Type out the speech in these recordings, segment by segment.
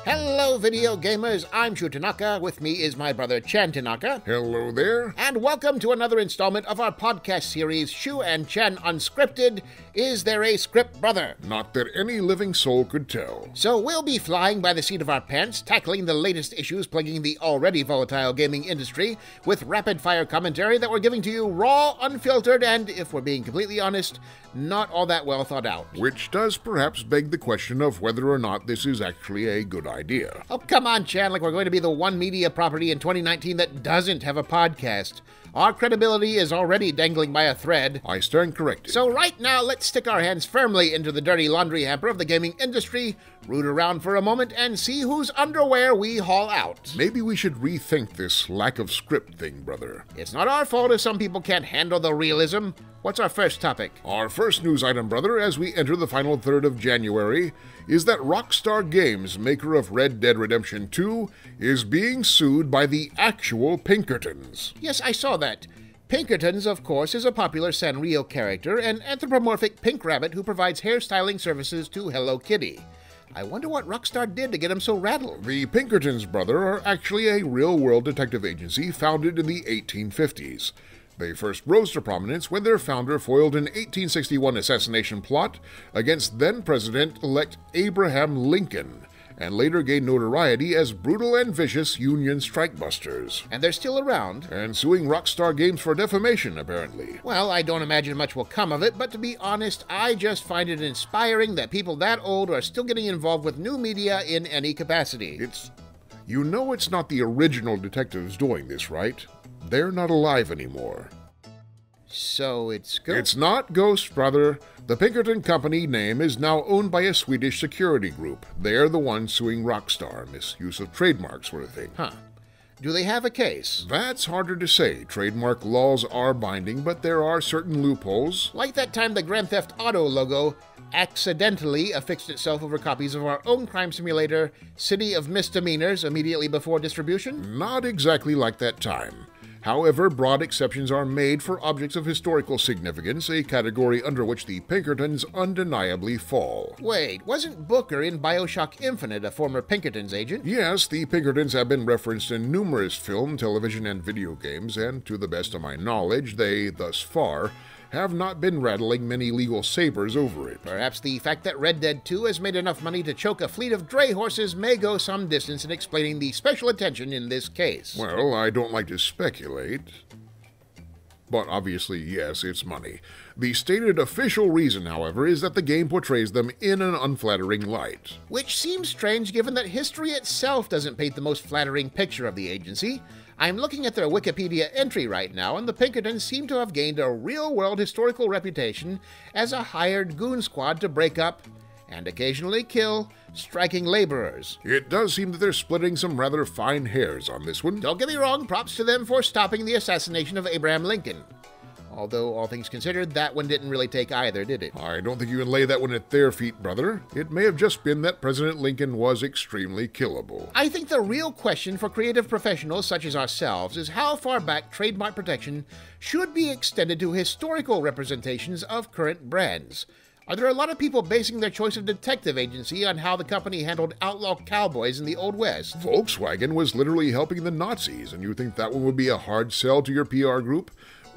Hello, video gamers. I'm Shu Tanaka. With me is my brother Chan Tanaka. Hello there. And welcome to another installment of our podcast series, Shu and Chan Unscripted. Is there a script, brother? Not that any living soul could tell. So we'll be flying by the seat of our pants, tackling the latest issues plaguing the already volatile gaming industry, with rapid-fire commentary that we're giving to you raw, unfiltered, and, if we're being completely honest, not all that well thought out. Which does perhaps beg the question of whether or not this is actually a good idea. Oh, come on, Chan, like we're going to be the one media property in 2019 that doesn't have a podcast. Our credibility is already dangling by a thread. I stand corrected. So right now, let's stick our hands firmly into the dirty laundry hamper of the gaming industry, root around for a moment, and see whose underwear we haul out. Maybe we should rethink this lack of script thing, brother. It's not our fault if some people can't handle the realism. What's our first topic? Our first news item, brother, as we enter the final third of January, is that Rockstar Games, maker of Red Dead Redemption 2, is being sued by the actual Pinkertons. Yes, I saw that. Pinkertons, of course, is a popular Sanrio character, an anthropomorphic pink rabbit who provides hairstyling services to Hello Kitty. I wonder what Rockstar did to get him so rattled. The Pinkertons, brother, are actually a real-world detective agency founded in the 1850s. They first rose to prominence when their founder foiled an 1861 assassination plot against then-President-elect Abraham Lincoln, and later gained notoriety as brutal and vicious Union strikebusters. And they're still around. And suing Rockstar Games for defamation, apparently. Well, I don't imagine much will come of it, but to be honest, I just find it inspiring that people that old are still getting involved with new media in any capacity. You know it's not the original detectives doing this, right? They're not alive anymore. So it's Ghost? It's not Ghost, brother. The Pinkerton Company name is now owned by a Swedish security group. They're the ones suing Rockstar, misuse of trademark sort of thing. Huh. Do they have a case? That's harder to say. Trademark laws are binding, but there are certain loopholes. Like that time the Grand Theft Auto logo accidentally affixed itself over copies of our own crime simulator, City of Misdemeanors, immediately before distribution? Not exactly like that time. However, broad exceptions are made for objects of historical significance, a category under which the Pinkertons undeniably fall. Wait, wasn't Booker in BioShock Infinite a former Pinkertons agent? Yes, the Pinkertons have been referenced in numerous film, television, and video games, and to the best of my knowledge, they, thus far, have not been rattling many legal sabers over it. Perhaps the fact that Red Dead 2 has made enough money to choke a fleet of dray horses may go some distance in explaining the special attention in this case. Well, I don't like to speculate, but obviously, yes, it's money. The stated official reason, however, is that the game portrays them in an unflattering light. Which seems strange given that history itself doesn't paint the most flattering picture of the agency. I'm looking at their Wikipedia entry right now, and the Pinkertons seem to have gained a real-world historical reputation as a hired goon squad to break up, and occasionally kill, striking laborers. It does seem that they're splitting some rather fine hairs on this one. Don't get me wrong, props to them for stopping the assassination of Abraham Lincoln. Although, all things considered, that one didn't really take either, did it? I don't think you can lay that one at their feet, brother. It may have just been that President Lincoln was extremely killable. I think the real question for creative professionals such as ourselves is how far back trademark protection should be extended to historical representations of current brands. Are there a lot of people basing their choice of detective agency on how the company handled outlaw cowboys in the Old West? Volkswagen was literally helping the Nazis, and you think that one would be a hard sell to your PR group?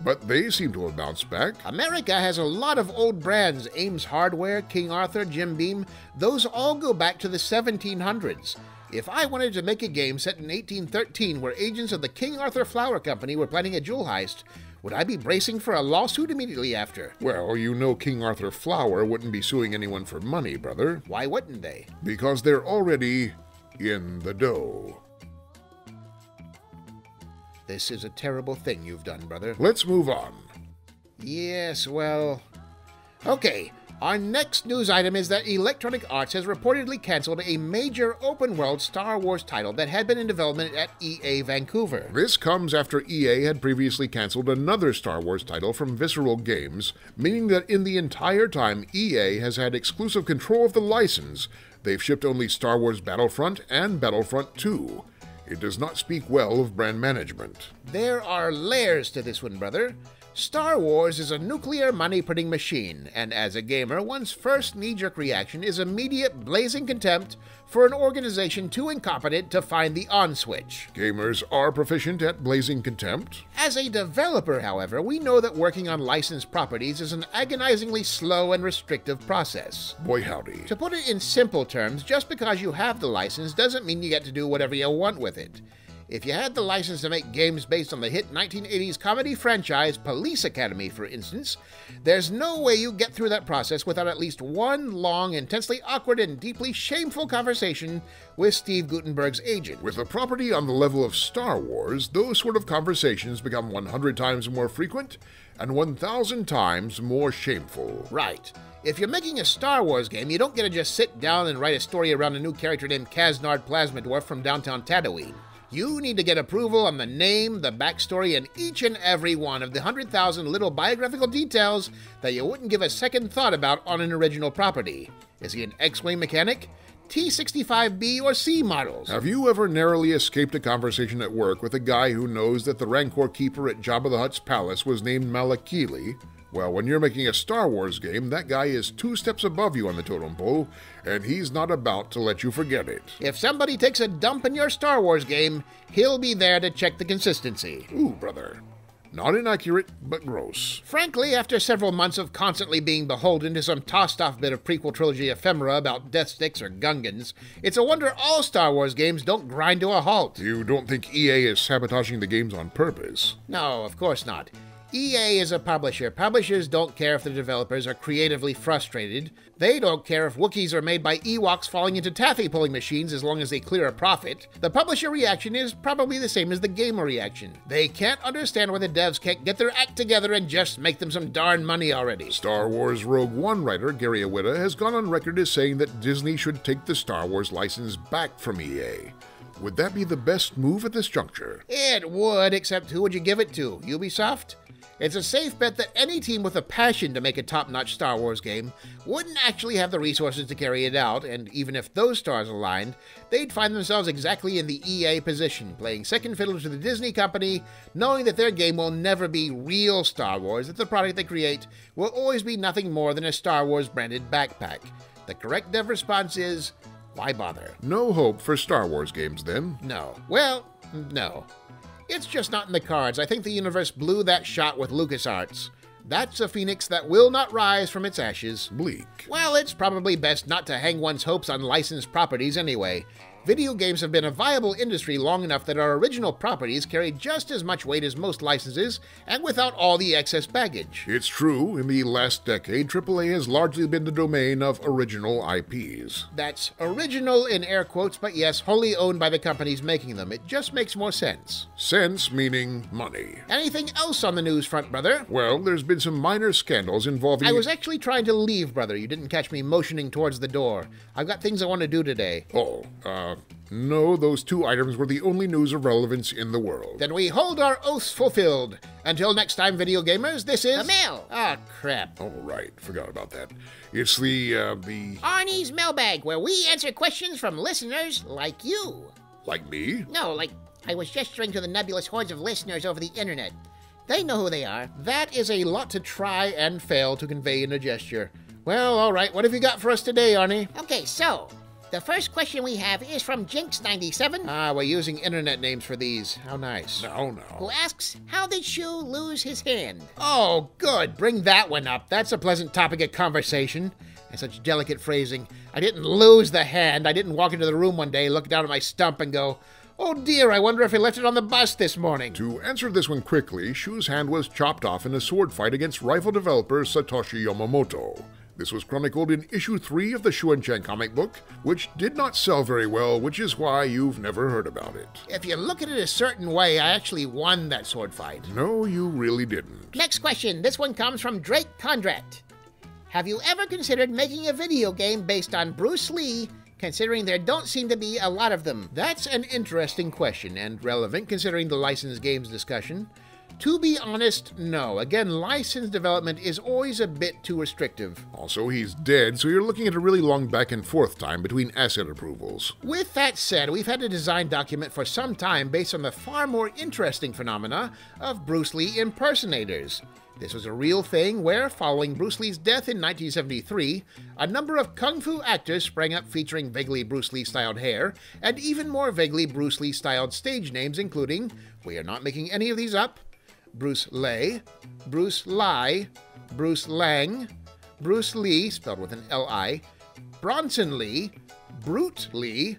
But they seem to have bounced back. America has a lot of old brands. Ames Hardware, King Arthur, Jim Beam. Those all go back to the 1700s. If I wanted to make a game set in 1813 where agents of the King Arthur Flour Company were planning a jewel heist, would I be bracing for a lawsuit immediately after? Well, you know King Arthur Flour wouldn't be suing anyone for money, brother. Why wouldn't they? Because they're already in the dough. This is a terrible thing you've done, brother. Let's move on. Yes, well... Okay, our next news item is that Electronic Arts has reportedly canceled a major open-world Star Wars title that had been in development at EA Vancouver. This comes after EA had previously canceled another Star Wars title from Visceral Games, meaning that in the entire time EA has had exclusive control of the license, they've shipped only Star Wars Battlefront and Battlefront 2. It does not speak well of brand management. There are layers to this one, brother. Star Wars is a nuclear money-printing machine, and as a gamer, one's first knee-jerk reaction is immediate blazing contempt for an organization too incompetent to find the on switch. Gamers are proficient at blazing contempt. As a developer, however, we know that working on licensed properties is an agonizingly slow and restrictive process. Boy howdy. To put it in simple terms, just because you have the license doesn't mean you get to do whatever you want with it. If you had the license to make games based on the hit 1980s comedy franchise Police Academy, for instance, there's no way you get through that process without at least one long, intensely awkward, and deeply shameful conversation with Steve Guttenberg's agent. With a property on the level of Star Wars, those sort of conversations become 100 times more frequent and 1,000 times more shameful. Right. If you're making a Star Wars game, you don't get to just sit down and write a story around a new character named Kaznard Plasma Dwarf from downtown Tatooine. You need to get approval on the name, the backstory, and each and every one of the 100,000 little biographical details that you wouldn't give a second thought about on an original property. Is he an X-Wing mechanic? T-65B or C models? Have you ever narrowly escaped a conversation at work with a guy who knows that the Rancor keeper at Jabba the Hutt's palace was named Malakili? Well, when you're making a Star Wars game, that guy is 2 steps above you on the totem pole, and he's not about to let you forget it. If somebody takes a dump in your Star Wars game, he'll be there to check the consistency. Ooh, brother. Not inaccurate, but gross. Frankly, after several months of constantly being beholden to some tossed-off bit of prequel trilogy ephemera about Death Sticks or Gungans, it's a wonder all Star Wars games don't grind to a halt. You don't think EA is sabotaging the games on purpose? No, of course not. EA is a publisher. Publishers don't care if the developers are creatively frustrated. They don't care if Wookiees are made by Ewoks falling into taffy pulling machines as long as they clear a profit. The publisher reaction is probably the same as the gamer reaction. They can't understand why the devs can't get their act together and just make them some darn money already. Star Wars Rogue One writer Gary Awita has gone on record as saying that Disney should take the Star Wars license back from EA. Would that be the best move at this juncture? It would, except who would you give it to? Ubisoft? It's a safe bet that any team with a passion to make a top-notch Star Wars game wouldn't actually have the resources to carry it out, and even if those stars aligned, they'd find themselves exactly in the EA position, playing second fiddle to the Disney company, knowing that their game will never be real Star Wars, that the product they create will always be nothing more than a Star Wars-branded backpack. The correct dev response is, why bother? No hope for Star Wars games, then? No. Well, no. It's just not in the cards. I think the universe blew that shot with LucasArts. That's a phoenix that will not rise from its ashes. Bleak. Well, it's probably best not to hang one's hopes on licensed properties anyway. Video games have been a viable industry long enough that our original properties carry just as much weight as most licenses, and without all the excess baggage. It's true, in the last decade, AAA has largely been the domain of original IPs. That's original in air quotes, but yes, wholly owned by the companies making them. It just makes more sense. Sense meaning money. Anything else on the news front, brother? Well, there's been some minor scandals involving... I was actually trying to leave, brother. You didn't catch me motioning towards the door. I've got things I want to do today. No, those 2 items were the only news of relevance in the world. Then we hold our oaths fulfilled. Until next time, video gamers, this is... The mail. Ah, crap. Oh, right. Forgot about that. It's the... Arnie's mailbag, where we answer questions from listeners like you. Like me? No, like I was gesturing to the nebulous hordes of listeners over the internet. They know who they are. That is a lot to try and fail to convey in a gesture. Well, all right. What have you got for us today, Arnie? Okay, so... the first question we have is from Jinx97. Ah, we're using internet names for these. How nice. No. Who asks, how did Shu lose his hand? Oh, good. Bring that one up. That's a pleasant topic of conversation. And such delicate phrasing. I didn't lose the hand. I didn't walk into the room one day, look down at my stump and go, oh dear, I wonder if I left it on the bus this morning. To answer this one quickly, Shu's hand was chopped off in a sword fight against rival developer Satoshi Yamamoto. This was chronicled in issue 3 of the Shuenchan comic book, which did not sell very well, which is why you've never heard about it. If you look at it a certain way, I actually won that sword fight. No, you really didn't. Next question. This one comes from Drake Condrat. Have you ever considered making a video game based on Bruce Lee, considering there don't seem to be a lot of them? That's an interesting question, and relevant considering the licensed games discussion. To be honest, no. Again, licensed development is always a bit too restrictive. Also, he's dead, so you're looking at a really long back and forth time between asset approvals. With that said, we've had a design document for some time based on the far more interesting phenomena of Bruce Lee impersonators. This was a real thing where, following Bruce Lee's death in 1973, a number of kung fu actors sprang up featuring vaguely Bruce Lee-styled hair and even more vaguely Bruce Lee-styled stage names, including, we are not making any of these up, Bruce Lei, Bruce Lai, Bruce Lang, Bruce Lee, spelled with an L-I, Bronson Lee, Brute Lee,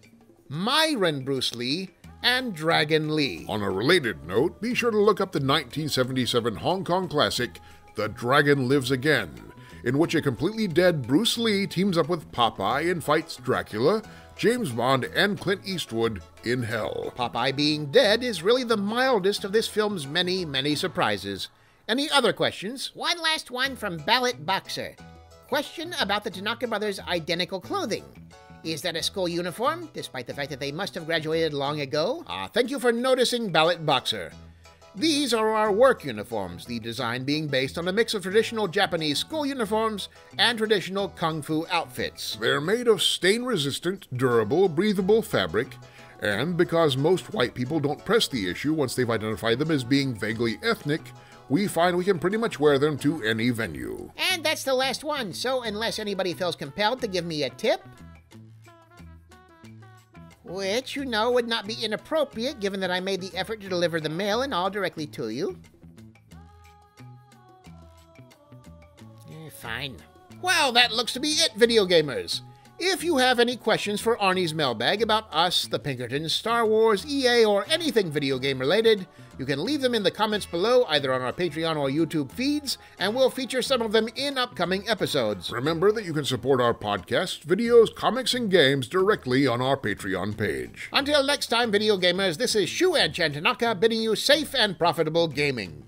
Myron Bruce Lee, and Dragon Lee. On a related note, be sure to look up the 1977 Hong Kong classic, The Dragon Lives Again, in which a completely dead Bruce Lee teams up with Popeye and fights Dracula, James Bond, and Clint Eastwood in hell. Popeye being dead is really the mildest of this film's many, many surprises. Any other questions? One last one from Ballot Boxer. Question about the Tanaka brothers' identical clothing. Is that a school uniform, despite the fact that they must have graduated long ago? Thank you for noticing, Ballot Boxer. These are our work uniforms, the design being based on a mix of traditional Japanese school uniforms and traditional kung fu outfits. They're made of stain-resistant, durable, breathable fabric, and because most white people don't press the issue once they've identified them as being vaguely ethnic, we find we can pretty much wear them to any venue. And that's the last one, so unless anybody feels compelled to give me a tip, which, you know, would not be inappropriate given that I made the effort to deliver the mail and all directly to you. Fine. Well, that looks to be it, video gamers. If you have any questions for Arnie's mailbag about us, the Pinkertons, Star Wars, EA, or anything video game related, you can leave them in the comments below, either on our Patreon or YouTube feeds, and we'll feature some of them in upcoming episodes. Remember that you can support our podcasts, videos, comics, and games directly on our Patreon page. Until next time, video gamers, this is Shu and Chantanaka bidding you safe and profitable gaming.